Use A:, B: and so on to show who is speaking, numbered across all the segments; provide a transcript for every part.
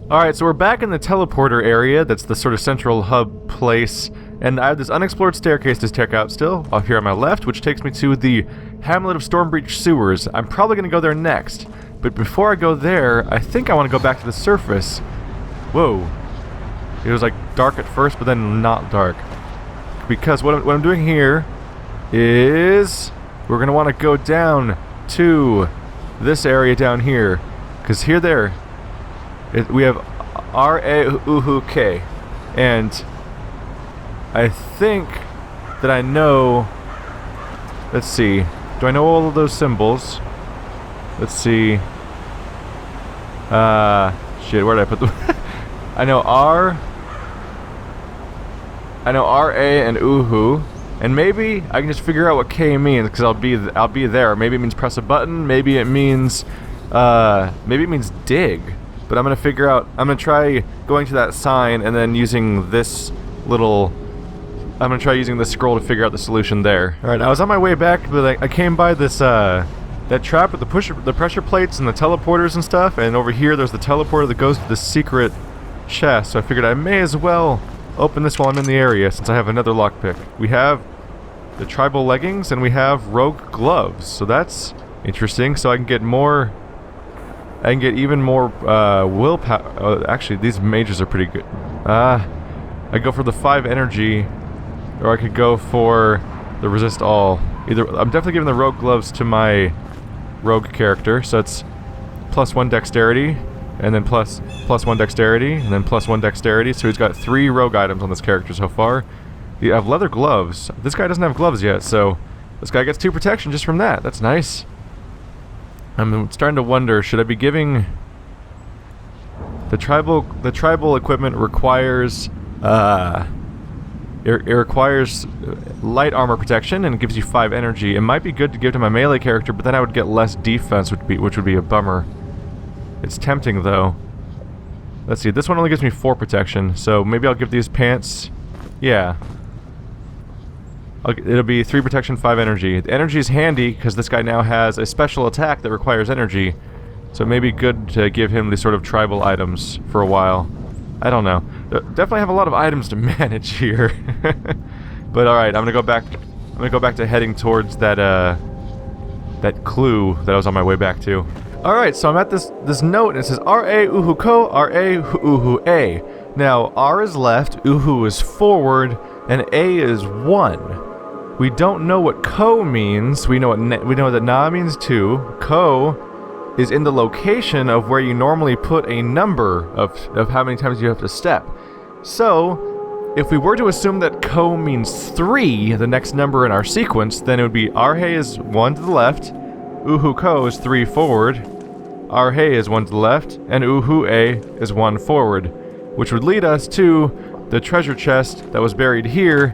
A: Alright, so we're back in the teleporter area. That's the sort of central hub place. And I have this unexplored staircase to check out still, off here on my left, which takes me to the Hamlet of Stormbreach sewers. I'm probably going to go there next. But before I go there, I think I want to go back to the surface. Whoa. It was like dark at first, but then not dark. Because what I'm doing here is we're going to want to go down to this area down here. Because we have R-A-U-H-U-K. And I think that I know... Let's see. Do I know all of those symbols? Let's see. Shit, where did I put them? I know R, A, and Uhu, and maybe I can just figure out what K means because I'll be there. Maybe it means press a button. Maybe it means dig. But I'm gonna figure out. I'm gonna try going to that sign and then using this little. I'm gonna try using this scroll to figure out the solution there. All right, I was on my way back, but I came by this that trap with the pressure plates and the teleporters and stuff, and over here there's the teleporter that goes to the secret chest. So I figured I may as well open this while I'm in the area since I have another lockpick. We have the tribal leggings and we have rogue gloves, so that's interesting. So I can get more. I can get even more willpower. Oh, actually, these mages are pretty good. I go for the 5 energy, or I could go for the resist all. I'm definitely giving the rogue gloves to my rogue character, so it's +1 dexterity, and then plus 1 dexterity, and then +1 dexterity. So he's got 3 rogue items on this character so far. You have leather gloves. This guy doesn't have gloves yet, so this guy gets 2 protection just from that. That's nice. I'm starting to wonder, should I be giving... The tribal equipment requires... It requires light armor protection and it gives you 5 energy. It might be good to give to my melee character, but then I would get less defense, which would be a bummer. It's tempting, though. Let's see, this one only gives me 4 protection, so maybe I'll give these pants... Yeah. It'll be 3 protection, 5 energy. The energy is handy, because this guy now has a special attack that requires energy. So it may be good to give him these sort of tribal items for a while. I don't know. Definitely have a lot of items to manage here. But alright, I'm gonna go back to heading towards that that clue that I was on my way back to. Alright, so I'm at this note and it says R-A-U-H-U-Ko, R-A-U-H-U-A. Now, R is left, Uhu is forward, and A is 1. We don't know what Ko means. We know that Na means 2. Ko is in the location of where you normally put a number of how many times you have to step. So, if we were to assume that Ko means 3, the next number in our sequence, then it would be Arhe is 1 to the left, Uhu Ko is 3 forward, Arhe is 1 to the left, and Uhu A is 1 forward, which would lead us to the treasure chest that was buried here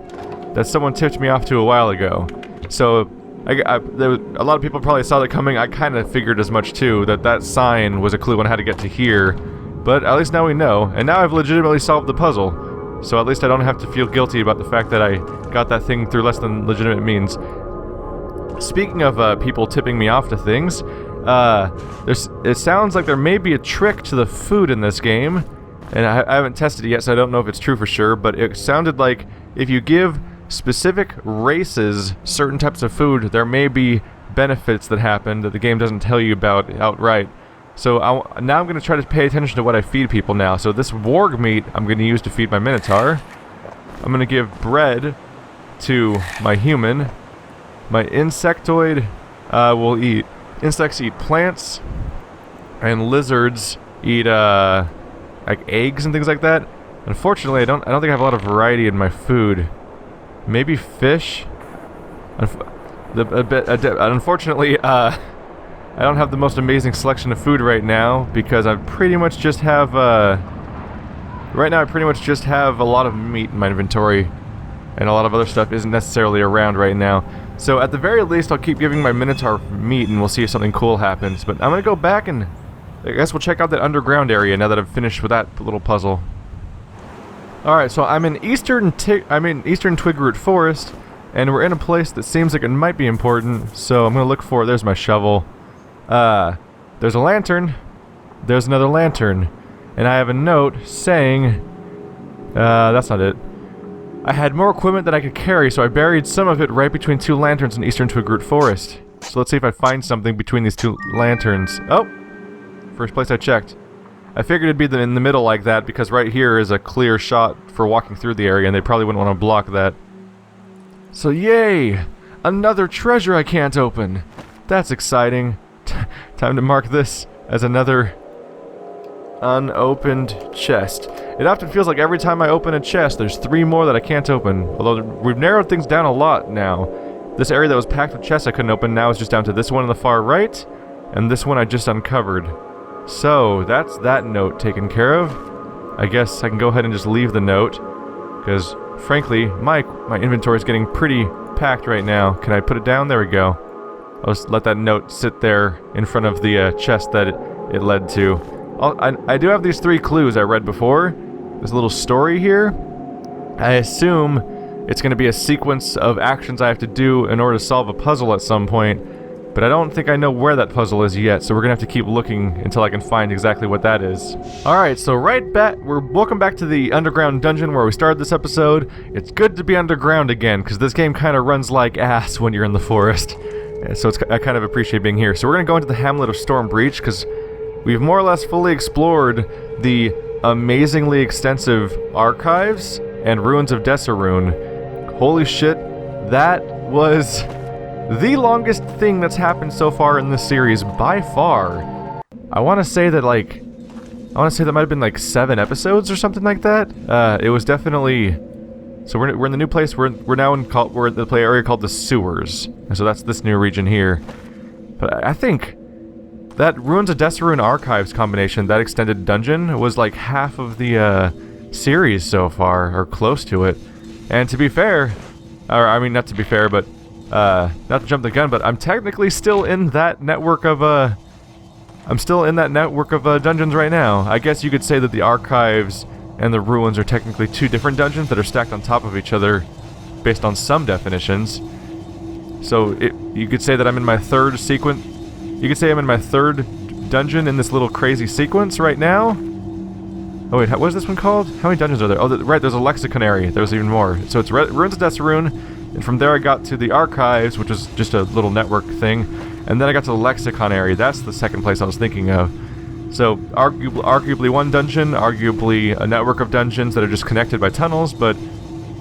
A: that someone tipped me off to a while ago. So, a lot of people probably saw that coming. I kind of figured as much too, that sign was a clue on how to get to here. But at least now we know, and now I've legitimately solved the puzzle. So at least I don't have to feel guilty about the fact that I got that thing through less than legitimate means. Speaking of people tipping me off to things, it sounds like there may be a trick to the food in this game. And I haven't tested it yet, so I don't know if it's true for sure, but it sounded like if you give specific races certain types of food, there may be benefits that happen that the game doesn't tell you about outright. So now I'm going to try to pay attention to what I feed people now. So this warg meat I'm going to use to feed my minotaur. I'm going to give bread to my human. My insectoid will eat... Insects eat plants, and lizards eat like eggs and things like that. Unfortunately, I don't think I have a lot of variety in my food. Maybe fish. Unfortunately, I don't have the most amazing selection of food right now because I pretty much just have right now I pretty much just have a lot of meat in my inventory, and a lot of other stuff isn't necessarily around right now. So at the very least, I'll keep giving my minotaur meat, and we'll see if something cool happens. But I'm gonna go back and I guess we'll check out that underground area now that I've finished with that little puzzle. Alright, so I'm in Eastern Twigroot Forest, and we're in a place that seems like it might be important, so I'm gonna look for... There's my shovel. There's a lantern. There's another lantern. And I have a note saying... that's not it. I had more equipment than I could carry, so I buried some of it right between 2 lanterns in eastern Twigroot Forest. So let's see if I find something between these 2 lanterns. Oh! First place I checked. I figured it'd be in the middle like that, because right here is a clear shot for walking through the area, and they probably wouldn't want to block that. So yay! Another treasure I can't open! That's exciting. Time to mark this as another unopened chest. It often feels like every time I open a chest, there's 3 more that I can't open. Although we've narrowed things down a lot now. This area that was packed with chests I couldn't open now is just down to this one on the far right, and this one I just uncovered. So, that's that note taken care of. I guess I can go ahead and just leave the note, because, frankly, my inventory is getting pretty packed right now. Can I put it down? There we go. I'll just let that note sit there in front of the chest that it led to. I do have these 3 clues I read before. There's a little story here. I assume it's going to be a sequence of actions I have to do in order to solve a puzzle at some point, but I don't think I know where that puzzle is yet, so we're going to have to keep looking until I can find exactly what that is. Alright, so welcome back to the underground dungeon where we started this episode. It's good to be underground again, because this game kind of runs like ass when you're in the forest. So I kind of appreciate being here. So we're going to go into the hamlet of Stormbreach, because we've more or less fully explored the amazingly extensive archives and ruins of Desaruun. Holy shit, that was the longest thing that's happened so far in this series by far. I want to say that might have been like 7 episodes or something like that. It was definitely... So we're in the new place. We're now in the play area called the Sewers, and so that's this new region here. But I think that Ruins of Desaruun Archives combination, that extended dungeon, was like half of the series so far, or close to it. And to be fair, or I mean not to be fair, but not to jump the gun, but I'm technically still in that network of dungeons right now. I guess you could say that the archives and the ruins are technically 2 different dungeons that are stacked on top of each other based on some definitions. So you could say that I'm in my 3rd sequence. You could say I'm in my 3rd dungeon in this little crazy sequence right now. Oh wait, what is this one called? How many dungeons are there? Oh, right, there's a lexicon area. There's even more. So it's Ruins of Desaruun, and from there I got to the archives, which is just a little network thing, and then I got to the lexicon area. That's the 2nd place I was thinking of. So arguably 1 dungeon, arguably a network of dungeons that are just connected by tunnels. But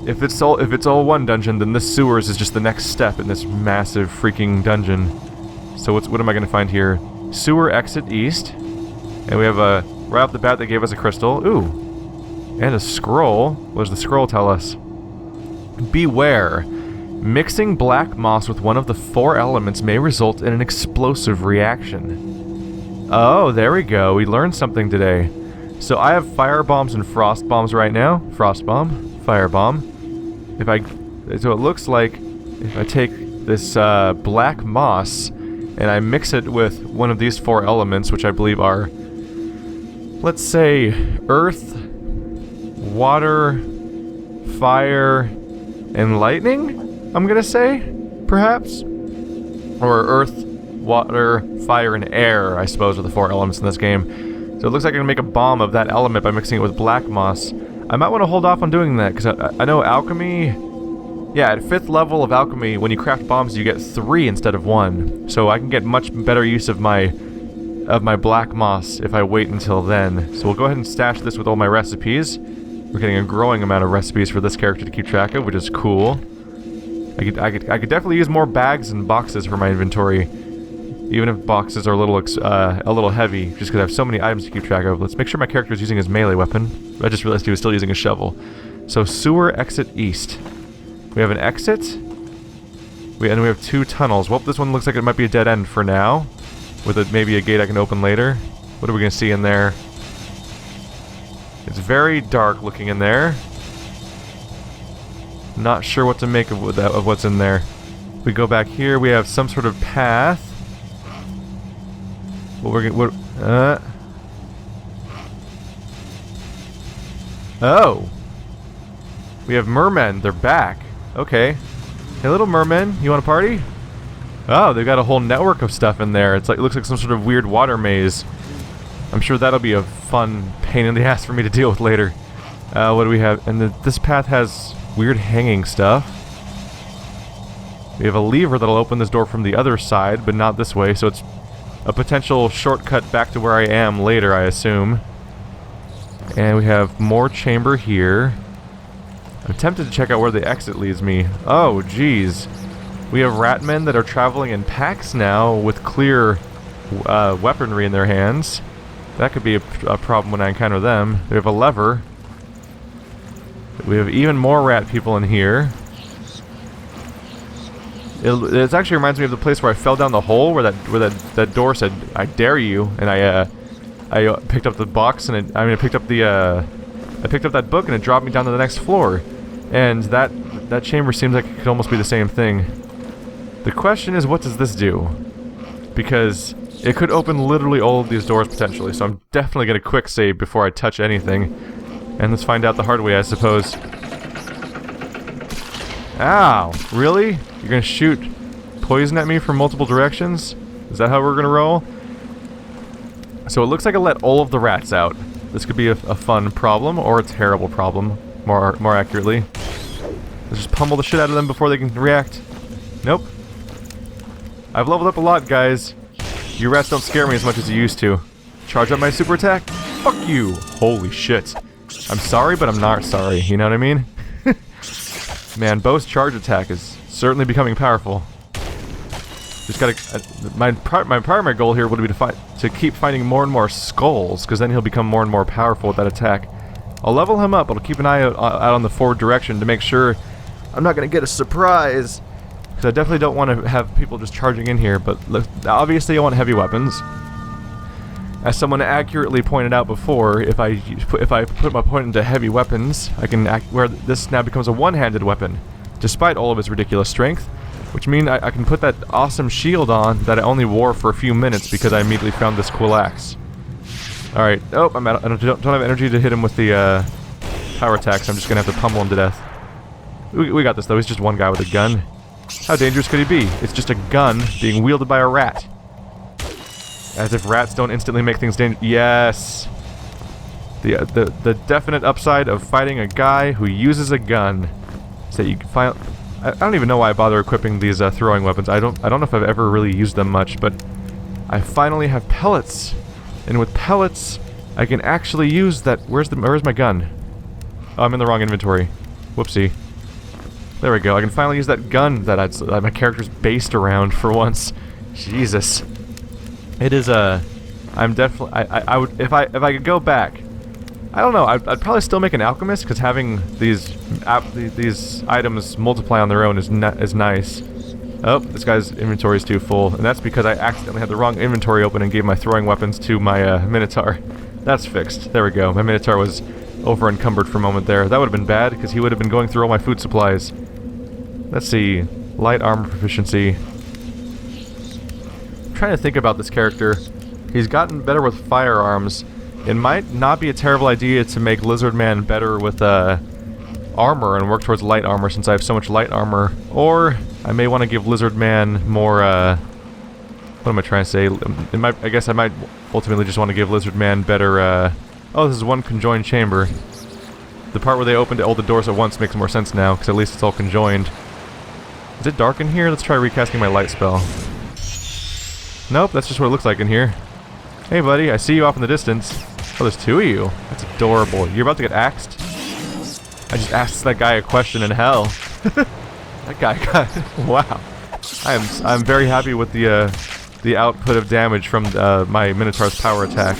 A: if it's all 1 dungeon, then this sewers is just the next step in this massive freaking dungeon. So what am I going to find here? Sewer exit east. And we have right off the bat they gave us a crystal. Ooh. And a scroll. What does the scroll tell us? Beware. Mixing black moss with one of the 4 elements may result in an explosive reaction. Oh, there we go. We learned something today. So I have fire bombs and frost bombs right now. Frost bomb. Fire bomb. So it looks like if I take this black moss and I mix it with one of these 4 elements, which I believe are, let's say, earth, water, fire, and lightning, I'm gonna say, perhaps? Or earth, water, fire, and air, I suppose, are the 4 elements in this game. So it looks like I can make a bomb of that element by mixing it with black moss. I might want to hold off on doing that, because I know alchemy... Yeah, at 5th level of alchemy, when you craft bombs, you get 3 instead of 1. So I can get much better use of my black moss if I wait until then. So we'll go ahead and stash this with all my recipes. We're getting a growing amount of recipes for this character to keep track of, which is cool. I could definitely use more bags and boxes for my inventory, even if boxes are a little heavy, just because I have so many items to keep track of. Let's make sure my character is using his melee weapon. I just realized he was still using a shovel. So sewer exit east. We have an exit. And we have 2 tunnels. Well, this one looks like it might be a dead end for now, with maybe a gate I can open later. What are we gonna see in there? It's very dark looking in there. Not sure what to make of what's in there. We go back here. We have some sort of path. Oh. We have mermen. They're back. Okay. Hey, little mermen, you want to party? Oh, they've got a whole network of stuff in there. It looks like some sort of weird water maze. I'm sure that'll be a fun pain in the ass for me to deal with later. What do we have? And this path has weird hanging stuff. We have a lever that'll open this door from the other side, but not this way, so it's a potential shortcut back to where I am later, I assume. And we have more chamber here. I'm tempted to check out where the exit leads me. Oh, geez. We have ratmen that are traveling in packs now with clear weaponry in their hands. That could be a problem when I encounter them. We have a lever. We have even more rat people in here. It actually reminds me of the place where I fell down the hole, where that door said, "I dare you," and I picked up the box and I picked up that book and it dropped me down to the next floor. And that chamber seems like it could almost be the same thing. The question is, what does this do? Because it could open literally all of these doors potentially, so I'm definitely gonna quick save before I touch anything. And let's find out the hard way, I suppose. Ow! Really? You're gonna shoot poison at me from multiple directions? Is that how we're gonna roll? So it looks like I let all of the rats out. This could be a fun problem, or a terrible problem, more accurately. Let's just pummel the shit out of them before they can react. Nope. I've leveled up a lot, guys. You rats don't scare me as much as you used to. Charge up my super attack? Fuck you! Holy shit. I'm sorry, but I'm not sorry, you know what I mean? Man, Bo's charge attack is certainly becoming powerful. Just gotta... my primary goal here would be to keep finding more and more skulls, because then he'll become more and more powerful with that attack. I'll level him up, I'll keep an eye out on the forward direction to make sure I'm not gonna get a surprise. Because I definitely don't want to have people just charging in here, but obviously I want heavy weapons. As someone accurately pointed out before, if I put my point into heavy weapons, I can where this now becomes a one-handed weapon, despite all of its ridiculous strength, which means I can put that awesome shield on that I only wore for a few minutes because I immediately found this cool axe. All right, oh, I'm out. I don't have energy to hit him with the power attacks. I'm just gonna have to pummel him to death. We got this though. He's just one guy with a gun. How dangerous could he be? It's just a gun being wielded by a rat. As if rats don't instantly make things dangerous. Yes! The definite upside of fighting a guy who uses a gun is that you can find... I don't even know why I bother equipping these throwing weapons. I don't know if I've ever really used them much, but I finally have pellets. And with pellets, I can actually use that... Where's my gun? Oh, I'm in the wrong inventory. Whoopsie. There we go. I can finally use that gun that my character's based around for once. Jesus. It is I'm definitely... I would... If I could go back... I don't know. I'd probably still make an alchemist, because having these items multiply on their own is nice. Oh, this guy's inventory is too full, and that's because I accidentally had the wrong inventory open and gave my throwing weapons to my Minotaur. That's fixed. There we go. My Minotaur was over-encumbered for a moment there. That would have been bad, because he would have been going through all my food supplies. Let's see. Light armor proficiency. I'm trying to think about this character. He's gotten better with firearms. It might not be a terrible idea to make Lizard Man better with armor and work towards light armor, since I have so much light armor. Or I may want to give Lizard Man more, what am I trying to say? I guess I might ultimately just want to give Lizard Man better, oh, this is one conjoined chamber. The part where they opened all the doors at once makes more sense now, because at least it's all conjoined. Is it dark in here? Let's try recasting my light spell. Nope, that's just what it looks like in here. Hey buddy, I see you off in the distance. Oh, there's two of you. That's adorable. You're about to get axed? I just asked that guy a question in hell. That guy got... Wow. I'm very happy with the output of damage from my Minotaur's power attack,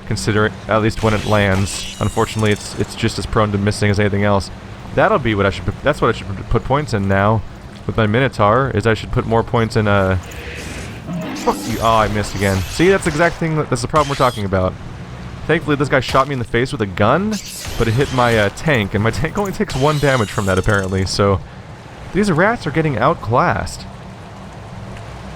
A: considering at least when it lands. Unfortunately, it's just as prone to missing as anything else. That'll be what I should... That's what I should put points in now with my Minotaur, is I should put more points in Fuck you. Oh, I missed again. See, that's the exact thing. That's the problem we're talking about. Thankfully, this guy shot me in the face with a gun, but it hit my tank, and my tank only takes 1 damage from that, apparently, so... These rats are getting outclassed.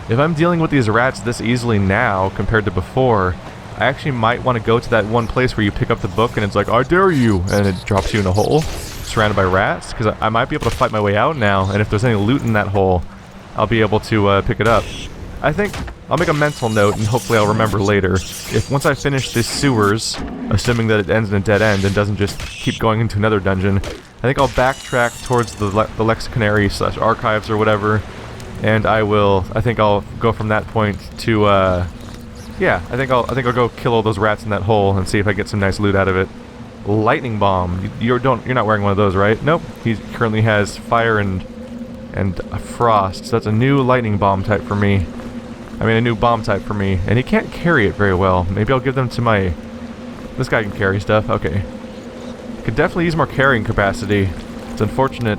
A: If I'm dealing with these rats this easily now, compared to before, I actually might want to go to that one place where you pick up the book and it's like, I dare you! And it drops you in a hole, surrounded by rats, because I might be able to fight my way out now, and if there's any loot in that hole, I'll be able to pick it up. I think I'll make a mental note, and hopefully I'll remember later. If once I finish the sewers, assuming that it ends in a dead end and doesn't just keep going into another dungeon, I think I'll backtrack towards the lexiconary / archives or whatever, and I think I'll go from that point to, yeah, I think I'll go kill all those rats in that hole and see if I get some nice loot out of it. Lightning bomb. You're not wearing one of those, right? Nope. He currently has fire and frost, so that's a new lightning bomb type for me. I mean, a new bomb type for me, and he can't carry it very well. Maybe I'll give them to my... This guy can carry stuff. Okay. Could definitely use more carrying capacity. It's unfortunate.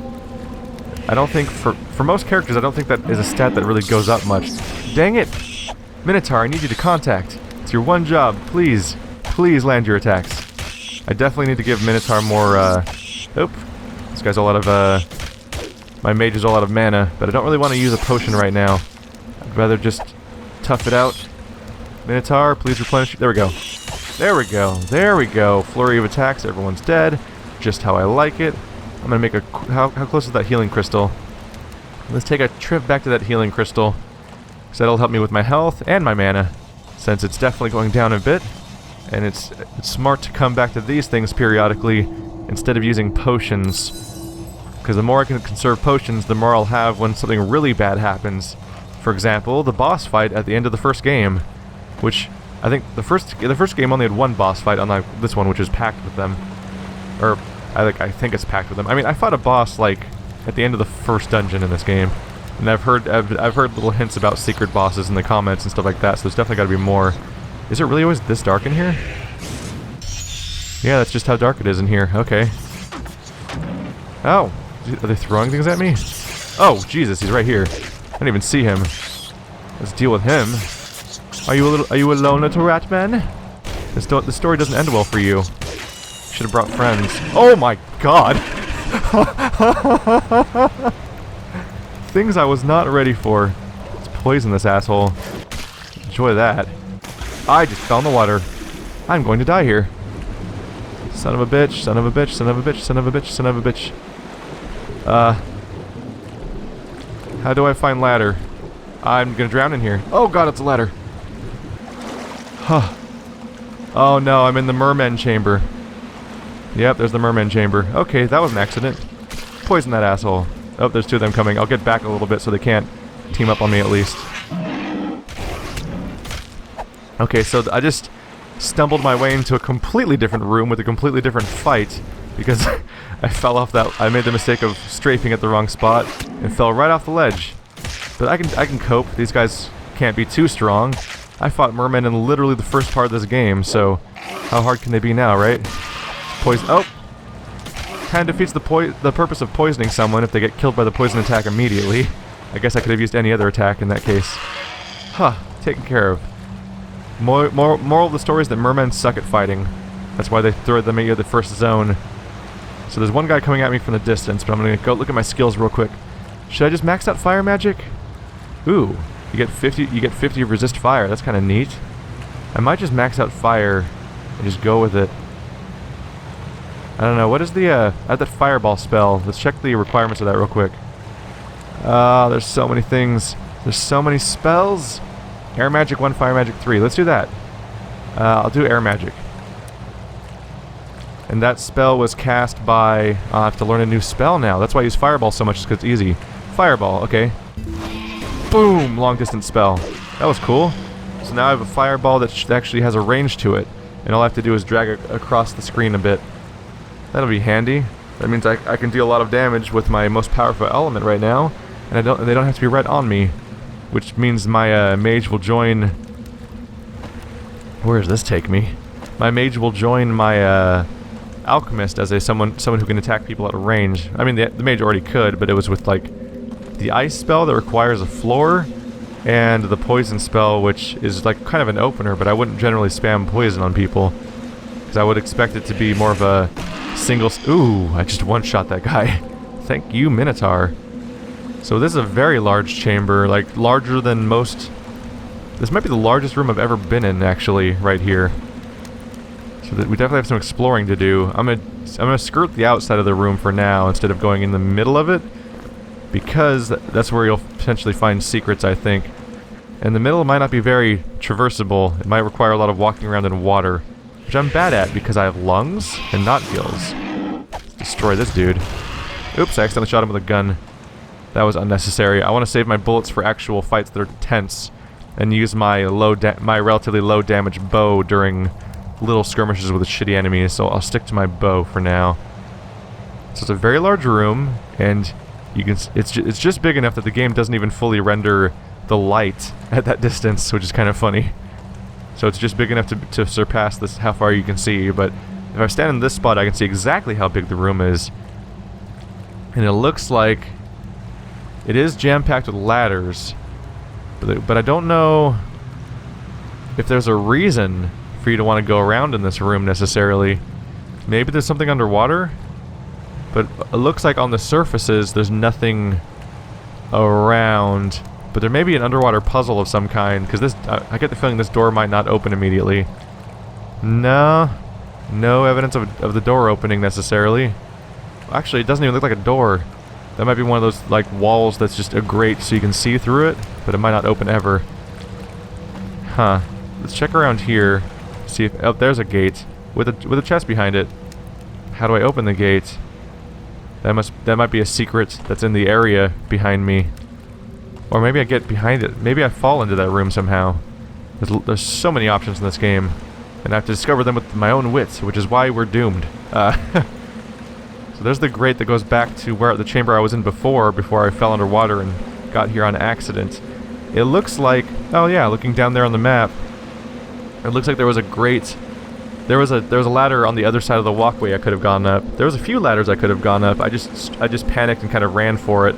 A: I don't think, for most characters, I don't think that is a stat that really goes up much. Dang it! Minotaur, I need you to contact. It's your one job. Please, please land your attacks. I definitely need to give Minotaur more, Oop. This guy's all out of, my mage is all out of mana, but I don't really want to use a potion right now. I'd rather just tough it out. Minotaur, please replenish. There we go. There we go. There we go. Flurry of attacks. Everyone's dead. Just how I like it. I'm gonna make a... How close is that healing crystal? Let's take a trip back to that healing crystal. So that'll help me with my health and my mana, since it's definitely going down a bit. And it's smart to come back to these things periodically instead of using potions. Because the more I can conserve potions, the more I'll have when something really bad happens. For example, the boss fight at the end of the first game, which I think the first game only had one boss fight, unlike this one, which is packed with them. Or I think it's packed with them. I mean, I fought a boss like at the end of the first dungeon in this game, and I've heard little hints about secret bosses in the comments and stuff like that. So there's definitely got to be more. Is it really always this dark in here? Yeah, that's just how dark it is in here. Okay. Oh, are they throwing things at me? Oh, Jesus, he's right here. I didn't even see him. Let's deal with him. Are you alone, little rat man? The story doesn't end well for you. Should have brought friends. Oh my God! Things I was not ready for. Let's poison this asshole. Enjoy that. I just fell in the water. I'm going to die here. Son of a bitch, son of a bitch, son of a bitch, son of a bitch, son of a bitch. How do I find ladder? I'm gonna drown in here. Oh God, it's a ladder. Huh. Oh no, I'm in the merman chamber. Yep, there's the merman chamber. Okay, that was an accident. Poison that asshole. Oh, there's two of them coming. I'll get back a little bit so they can't team up on me at least. Okay, so I just stumbled my way into a completely different room with a completely different fight because I fell off that. I made the mistake of strafing at the wrong spot and fell right off the ledge. But I can cope. These guys can't be too strong. I fought mermen in literally the first part of this game, so how hard can they be now, right? Poison. Oh, kind of defeats the purpose of poisoning someone if they get killed by the poison attack immediately. I guess I could have used any other attack in that case. Huh. Taken care of. Moral of the story is that mermen suck at fighting. That's why they throw them at you at the first zone. So there's one guy coming at me from the distance, but I'm gonna go look at my skills real quick. Should I just max out fire magic? Ooh, you get 50 resist fire. That's kind of neat. I might just max out fire and just go with it. I don't know. What is the I have that fireball spell. Let's check the requirements of that real quick. There's so many things. There's so many spells. Air magic 1, fire magic 3. Let's do that. I'll do air magic. And that spell was cast by... I'll have to learn a new spell now. That's why I use fireball so much, because it's easy. Fireball, okay. Boom! Long distance spell. That was cool. So now I have a fireball that actually has a range to it. And all I have to do is drag it across the screen a bit. That'll be handy. That means I can deal a lot of damage with my most powerful element right now. And they don't have to be right on me. Which means my mage will join... Where does this take me? My mage will join my alchemist as someone who can attack people at a range. I mean, the mage already could, but it was with like the ice spell that requires a floor, and the poison spell, which is like kind of an opener, but I wouldn't generally spam poison on people, because I would expect it to be more of a single... Ooh, I just one-shot that guy. Thank you, Minotaur. So this is a very large chamber, like larger than most... This might be the largest room I've ever been in, actually, right here. So that we definitely have some exploring to do. I'm gonna skirt the outside of the room for now instead of going in the middle of it, because that's where you'll potentially find secrets, I think. And the middle might not be very traversable. It might require a lot of walking around in water, which I'm bad at because I have lungs and not gills. Let's destroy this dude. Oops, I accidentally shot him with a gun. That was unnecessary. I want to save my bullets for actual fights that are tense and use my relatively low damage bow during little skirmishes with shitty enemies, so I'll stick to my bow for now. So it's a very large room, and you can it's just big enough that the game doesn't even fully render the light at that distance, which is kind of funny. So it's just big enough to surpass this how far you can see, but if I stand in this spot I can see exactly how big the room is. And it looks like it is jam-packed with ladders, but I don't know if there's a reason for you to want to go around in this room necessarily. Maybe there's something underwater, but it looks like on the surfaces there's nothing around. But there may be an underwater puzzle of some kind, because this I get the feeling this door might not open immediately. No evidence of the door opening necessarily. Actually, it doesn't even look like a door. That might be one of those like walls that's just a grate so you can see through it, but it might not open ever. Huh. Let's check around here. See if there's a gate with a chest behind it. How do I open the gate? That might be a secret that's in the area behind me. Or maybe I get behind it. Maybe I fall into that room somehow. There's so many options in this game, and I have to discover them with my own wits, which is why we're doomed. So there's the grate that goes back to the chamber I was in before I fell underwater and got here on accident. It looks like, oh yeah, looking down there on the map, it looks like there was a grate. There was a ladder on the other side of the walkway I could have gone up. There was a few ladders I could have gone up. I just panicked and kind of ran for it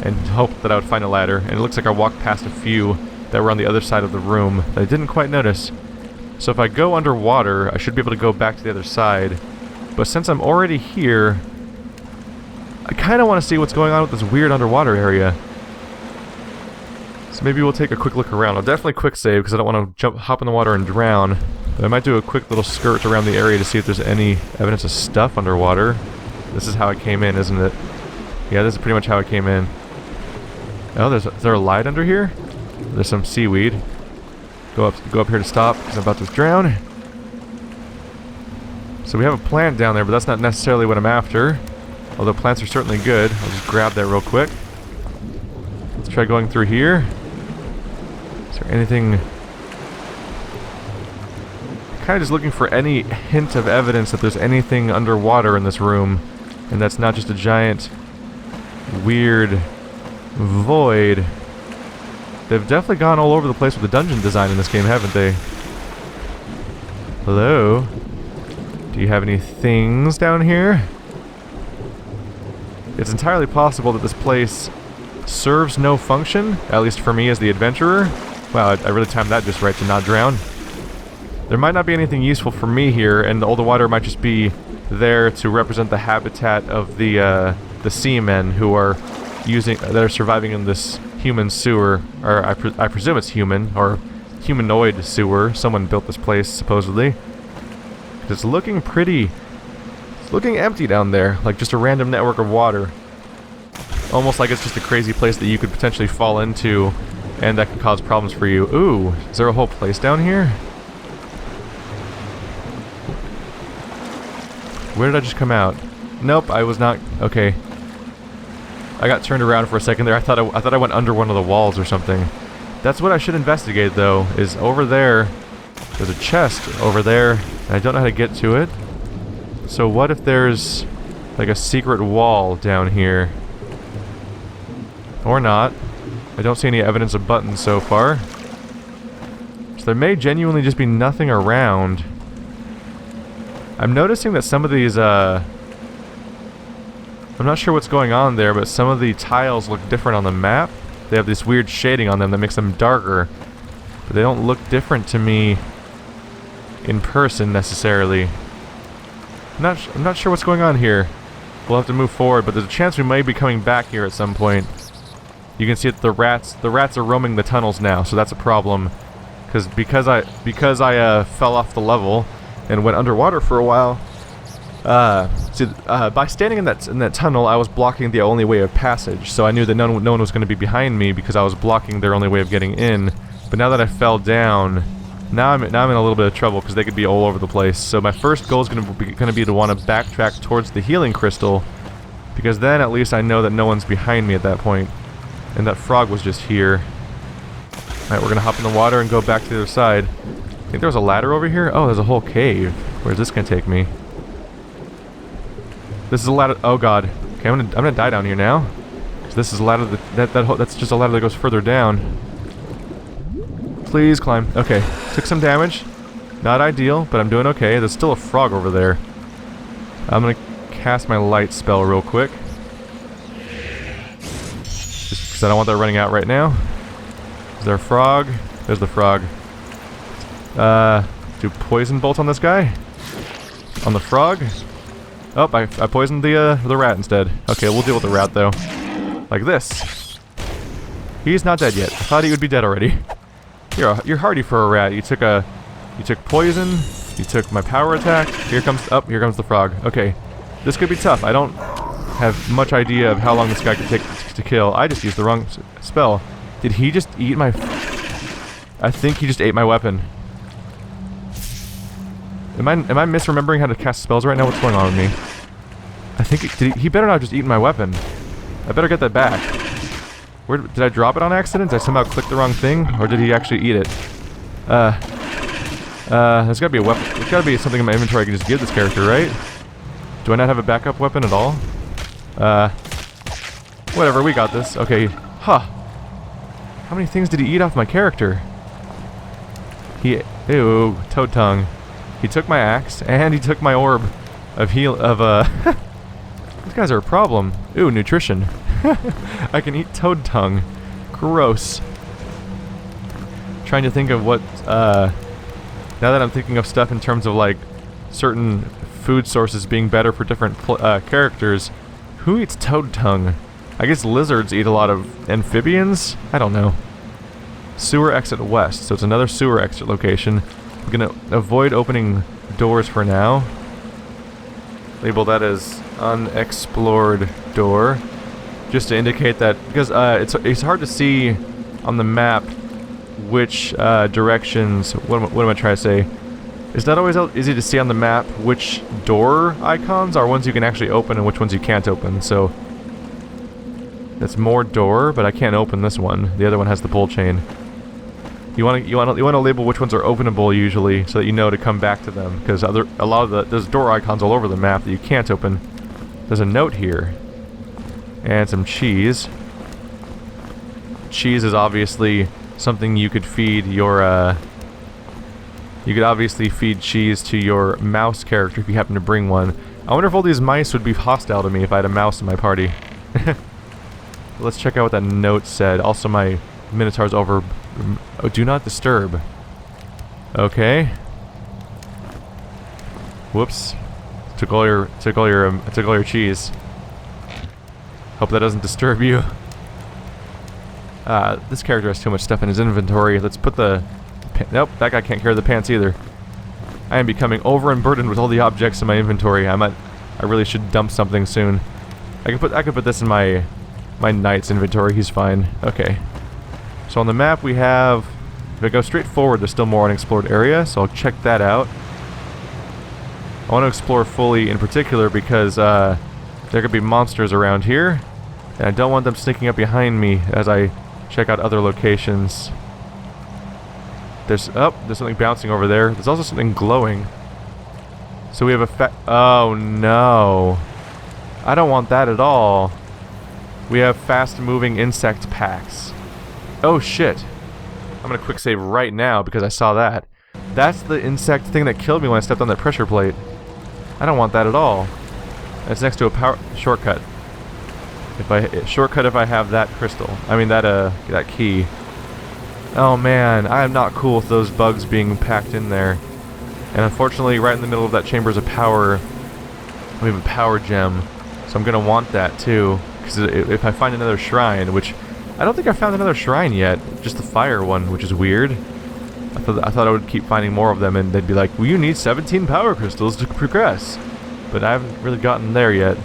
A: and hoped that I would find a ladder. And it looks like I walked past a few that were on the other side of the room that I didn't quite notice. So if I go underwater, I should be able to go back to the other side. But since I'm already here, I kind of want to see what's going on with this weird underwater area. So maybe we'll take a quick look around. I'll definitely quick save because I don't want to hop in the water and drown. But I might do a quick little skirt around the area to see if there's any evidence of stuff underwater. This is how it came in, isn't it? Yeah, this is pretty much how it came in. Oh, is there a light under here? There's some seaweed. Go up here to stop because I'm about to drown. So we have a plant down there, but that's not necessarily what I'm after. Although plants are certainly good. I'll just grab that real quick. Let's try going through here. Is there anything... kind of just looking for any hint of evidence that there's anything underwater in this room, and that's not just a giant weird void. They've definitely gone all over the place with the dungeon design in this game, haven't they? Hello? Do you have any things down here? It's entirely possible that this place serves no function, at least for me as the adventurer. Wow, I really timed that just right to not drown. There might not be anything useful for me here, and all the water might just be there to represent the habitat of the seamen who are that are surviving in this human sewer, or I presume it's human, or humanoid sewer. Someone built this place, supposedly. It's looking pretty... it's looking empty down there, like just a random network of water. Almost like it's just a crazy place that you could potentially fall into, and that could cause problems for you. Ooh, is there a whole place down here? Where did I just come out? Nope, I was not... okay. I got turned around for a second there. I thought I went under one of the walls or something. That's what I should investigate, though, is over there. There's a chest over there, and I don't know how to get to it. So what if there's like a secret wall down here? Or not. I don't see any evidence of buttons so far. So there may genuinely just be nothing around. I'm noticing that some of these, I'm not sure what's going on there, but some of the tiles look different on the map. They have this weird shading on them that makes them darker. But they don't look different to me in person, necessarily. I'm not sure what's going on here. We'll have to move forward, but there's a chance we may be coming back here at some point. You can see that the rats are roaming the tunnels now, so that's a problem. Because I fell off the level and went underwater for a while. By standing in that tunnel, I was blocking the only way of passage. So I knew that no one was going to be behind me because I was blocking their only way of getting in. But now that I fell down, now I'm in a little bit of trouble because they could be all over the place. So my first goal is going to be to want to backtrack towards the healing crystal, because then at least I know that no one's behind me at that point. And that frog was just here. Alright, we're going to hop in the water and go back to the other side. I think there was a ladder over here. Oh, there's a whole cave. Where's this going to take me? This is a ladder. Oh god. Okay, I'm gonna die down here now. So this is a ladder that's just a ladder that goes further down. Please climb. Okay, took some damage. Not ideal, but I'm doing okay. There's still a frog over there. I'm gonna cast my light spell real quick. Just because I don't want that running out right now. Is there a frog? There's the frog. Do poison bolt on this guy? On the frog? Oh, I poisoned the rat instead. Okay, we'll deal with the rat though. Like this. He's not dead yet. I thought he would be dead already. You're hardy for a rat. You took poison. You took my power attack. Here comes the frog. Okay, this could be tough. I don't have much idea of how long this guy could take to kill. I just used the wrong spell. Did he just eat my? I think he just ate my weapon. Am I misremembering how to cast spells right now? What's going on with me? I think he better not just eat my weapon. I better get that back. Where did I drop it on accident? Did I somehow click the wrong thing, or did he actually eat it? There's gotta be a weapon. There's gotta be something in my inventory I can just give this character, right? Do I not have a backup weapon at all? Whatever. We got this. Okay. Huh. How many things did he eat off my character? Ew, toad tongue. He took my axe, and he took my orb of These guys are a problem. Ooh, nutrition. I can eat toad tongue. Gross. Trying to think of what, now that I'm thinking of stuff in terms of, like, certain food sources being better for different characters, who eats toad tongue? I guess lizards eat a lot of amphibians? I don't know. Sewer exit west, so it's another sewer exit location. I'm gonna avoid opening doors for now. Label that as unexplored door, just to indicate that, because it's hard to see on the map which directions. What am I trying to say? It's not always easy to see on the map which door icons are ones you can actually open and which ones you can't open. So that's more door, but I can't open this one. The other one has the pull chain. You want to label which ones are openable usually, so that you know to come back to them, because a lot of there's door icons all over the map that you can't open. There's a note here, and some cheese. Cheese is obviously something you could feed your. You could obviously feed cheese to your mouse character if you happen to bring one. I wonder if all these mice would be hostile to me if I had a mouse in my party. Let's check out what that note said. Also, my Minotaur's over. Oh, do not disturb. Okay. Whoops. Took all your cheese. Hope that doesn't disturb you. This character has too much stuff in his inventory. Let's put the... Nope, that guy can't carry the pants either. I am becoming overburdened with all the objects in my inventory. I really should dump something soon. I could put this in my knight's inventory. He's fine. Okay. So on the map we have, if I go straight forward, there's still more unexplored area, so I'll check that out. I want to explore fully in particular because there could be monsters around here, and I don't want them sneaking up behind me as I check out other locations. There's something bouncing over there. There's also something glowing. So we have a oh no. I don't want that at all. We have fast-moving insect packs. Oh shit. I'm gonna quick save right now because I saw that. That's the insect thing that killed me when I stepped on that pressure plate. I don't want that at all. It's next to a power shortcut. If I have that crystal. I mean that key. Oh man, I am not cool with those bugs being packed in there. And unfortunately, right in the middle of that chamber is a power. We have a power gem, so I'm gonna want that too. Because if I find another shrine, which I don't think I found another shrine yet, just the fire one, which is weird. I thought I would keep finding more of them, and they'd be like, well, you need 17 power crystals to progress. But I haven't really gotten there yet.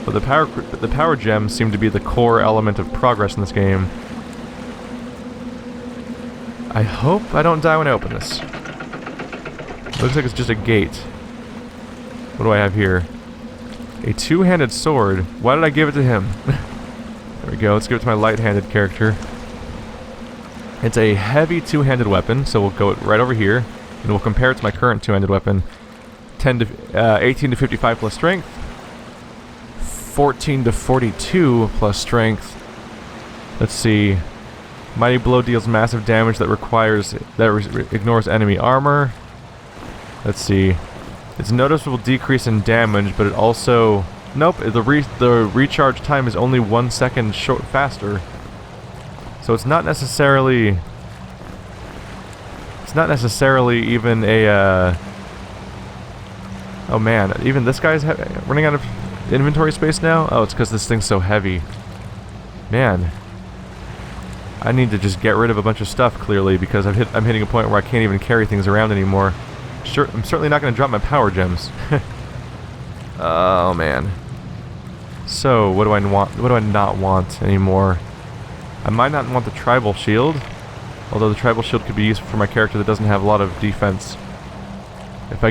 A: But the power gems seem to be the core element of progress in this game. I hope I don't die when I open this. Looks like it's just a gate. What do I have here? A two-handed sword. Why did I give it to him? There we go. Let's give it to my light-handed character. It's a heavy two-handed weapon, so we'll go right over here, and we'll compare it to my current two-handed weapon. 18 to 55 plus strength. 14 to 42 plus strength. Let's see. Mighty blow deals massive damage that ignores enemy armor. Let's see. It's a noticeable decrease in damage, but it also... Nope, the recharge time is only 1 second faster. So it's not necessarily... It's not necessarily even a... Oh man, even this guy's running out of inventory space now? Oh, it's because this thing's so heavy. Man. I need to just get rid of a bunch of stuff, clearly, because I'm hitting a point where I can't even carry things around anymore. Sure, I'm certainly not going to drop my power gems. Oh man. So, what do I want? What do I not want anymore? I might not want the tribal shield, although the tribal shield could be useful for my character that doesn't have a lot of defense. If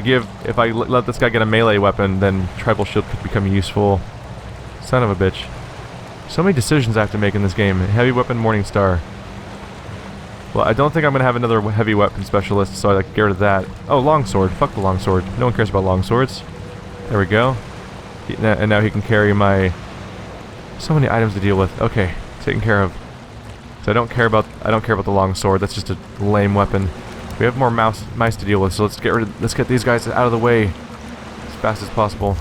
A: I let this guy get a melee weapon, then tribal shield could become useful. Son of a bitch. So many decisions I have to make in this game. Heavy weapon, Morning Star. Well, I don't think I'm going to have another heavy weapon specialist, so I like get rid of that. Oh, longsword. Fuck the longsword. No one cares about longswords. There we go. And now he can carry my... So many items to deal with. Okay, taken care of. So I don't care about the longsword. That's just a lame weapon. We have more mice to deal with, so let's get these guys out of the way as fast as possible.